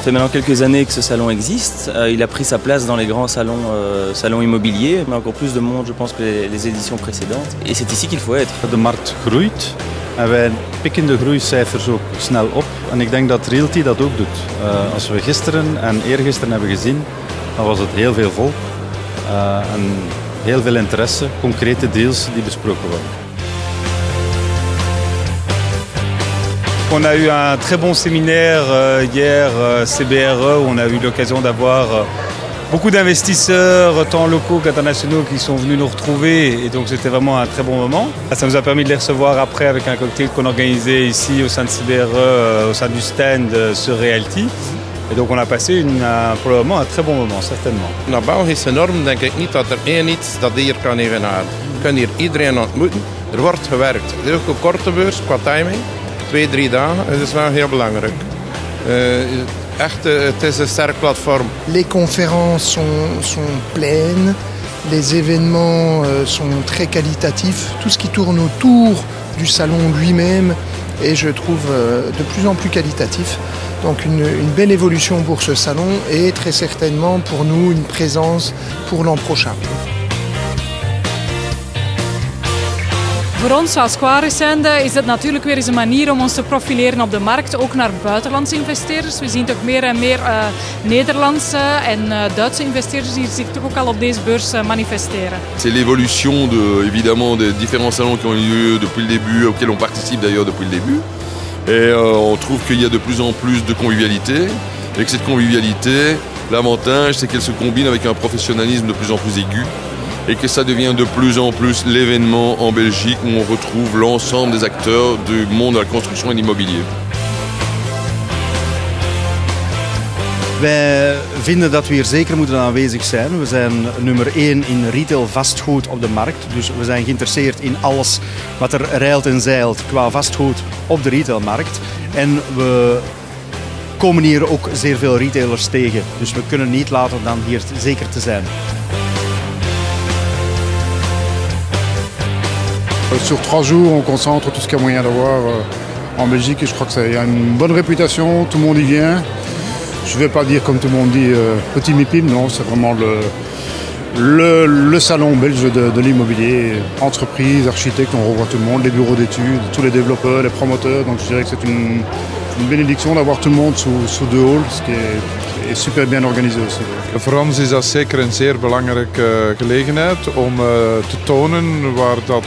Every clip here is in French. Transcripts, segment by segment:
fait maintenant quelques années que ce salon existe. Il a pris sa place dans les grands salons immobiliers, mais encore plus de monde, je pense, que les éditions précédentes. Et c'est ici qu'il faut être. De markt groeit en wij pikken de groeicijfers ook snel op. En ik denk dat Realty dat ook doet. Als we gisteren en eergisteren hebben gezien, dan was het heel veel volk en heel veel interesse, concrete deals die besproken worden. On a eu un très bon séminaire hier, CBRE, où on a eu l'occasion d'avoir beaucoup d'investisseurs, tant locaux qu'internationaux, qui sont venus nous retrouver. Et donc c'était vraiment un très bon moment. Ça nous a permis de les recevoir après avec un cocktail qu'on organisait ici au sein de CBRE, au sein du stand sur Realty. Et donc on a passé pour le moment un très bon moment, certainement. Naar Belgische norm denk ik niet dat er één iets dat hier kan evenaren. Je kunt hier iedereen ontmoeten. Er wordt gewerkt. Het is ook een korte beurs qua timing. 2-3 dagen, dat is wel heel belangrijk. Echt, het is een sterk platform. Les conférences sont pleines, les événements sont très qualitatifs. Tout ce qui tourne autour du salon lui-même est, je trouve, de plus en plus qualitatif. Donc une belle évolution pour ce salon et très certainement pour nous une présence pour l'an prochain. Voor ons als Quaricende is het natuurlijk weer eens een manier om ons te profileren op de markt, ook naar buitenlandse investeerders. We zien toch meer en meer Nederlandse en Duitse investeerders die zich toch ook al op deze beurs manifesteren. C'est l'évolution évidemment des différents salons qui ont eu lieu depuis le début, auxquels on participe d'ailleurs depuis le début. Et on trouve qu'il y a de plus en plus de convivialité. Et que cette convivialité, l'avantage, c'est qu'elle se combine avec un professionnalisme de plus en plus aigu. Et que ça devient de plus en plus l'événement en Belgique où on retrouve l'ensemble des acteurs du monde de la construction et de l'immobilier. Wij vinden dat we hier zeker moeten aanwezig zijn. We zijn nummer 1 in retail vastgoed op de markt. Dus we zijn geïnteresseerd in alles wat er reilt en zeilt qua vastgoed op de retailmarkt. En we komen hier ook zeer veel retailers tegen. Dus we kunnen niet laten dan hier zeker te zijn. Sur 3 jours, on concentre tout ce qu'il y a moyen d'avoir en Belgique et je crois que ça y a une bonne réputation, tout le monde y vient. Je ne vais pas dire comme tout le monde dit petit mipim, non, c'est vraiment le salon belge de l'immobilier, entreprises, architectes, on revoit tout le monde, les bureaux d'études, tous les développeurs, les promoteurs, donc je dirais que c'est une bénédiction d'avoir tout le monde sous 2 halls, ce qui est super bien organisé aussi. Voor ons is dat zeker een zeer belangrijke gelegenheid om te tonen waar dat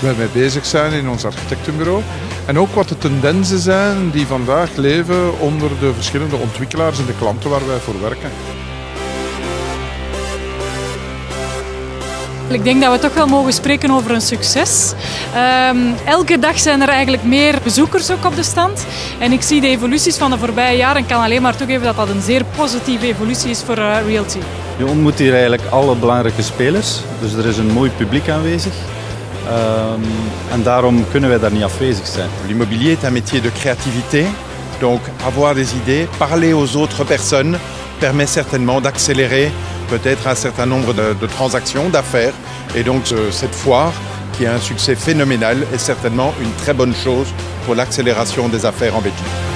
wij mee bezig zijn in ons architectenbureau. En ook wat de tendensen zijn die vandaag leven onder de verschillende ontwikkelaars en de klanten waar wij voor werken. Ik denk dat we toch wel mogen spreken over een succes. Elke dag zijn er eigenlijk meer bezoekers ook op de stand. En ik zie de evoluties van de voorbije jaren en kan alleen maar toegeven dat dat een zeer positieve evolutie is voor Realty. Je ontmoet hier eigenlijk alle belangrijke spelers. Dus er is een mooi publiek aanwezig. En daarom kunnen wij daar niet afwezig zijn. L'immobilier est un métier de créativité. Donc avoir des idées, parler aux autres personnes permet certainement d'accélérer peut-être un certain nombre de transactions, d'affaires. Et donc cette foire, qui a un succès phénoménal, est certainement une très bonne chose pour l'accélération des affaires en Belgique.